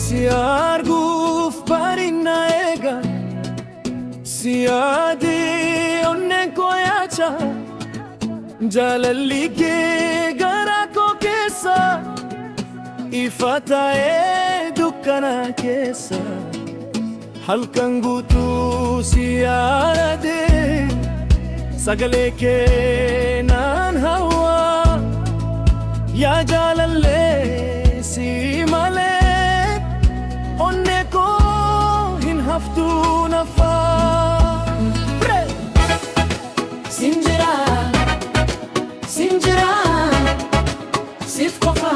Si arguuf barinna eega, si yaadee onneen koo yaacha. Jaalalli kee garaa koo keessa, ifa ta'ee dukkana keessa. Halkan guutuu si yaadee, sagalee kee naan hawwa. Yaa jaalallee si malee, onnee koo hin haftu nafaa. Sinjira, sinjira, siif qofa.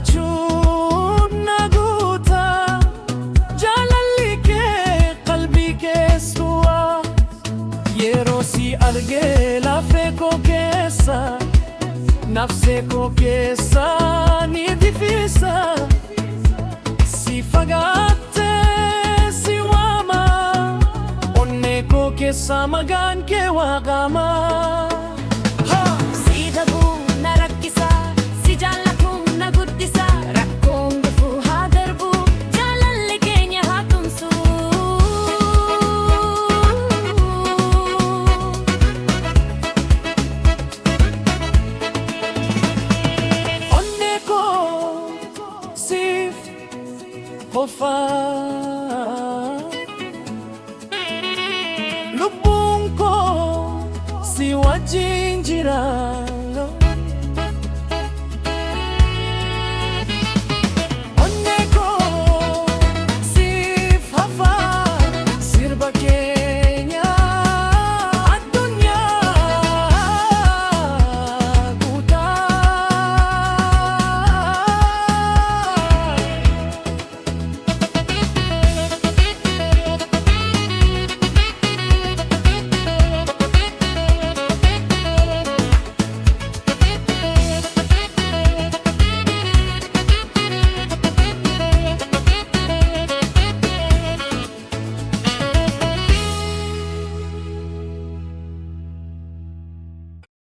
Jiraachuun na guuta, jaalalli kee qalbii keessuwa. Yeroo si argee lafee koo keessa, nafsee koo keessa ni difisa. Si fagaattee si waama, onnee koo keessa maqaan kee waaqama. Siif qofa.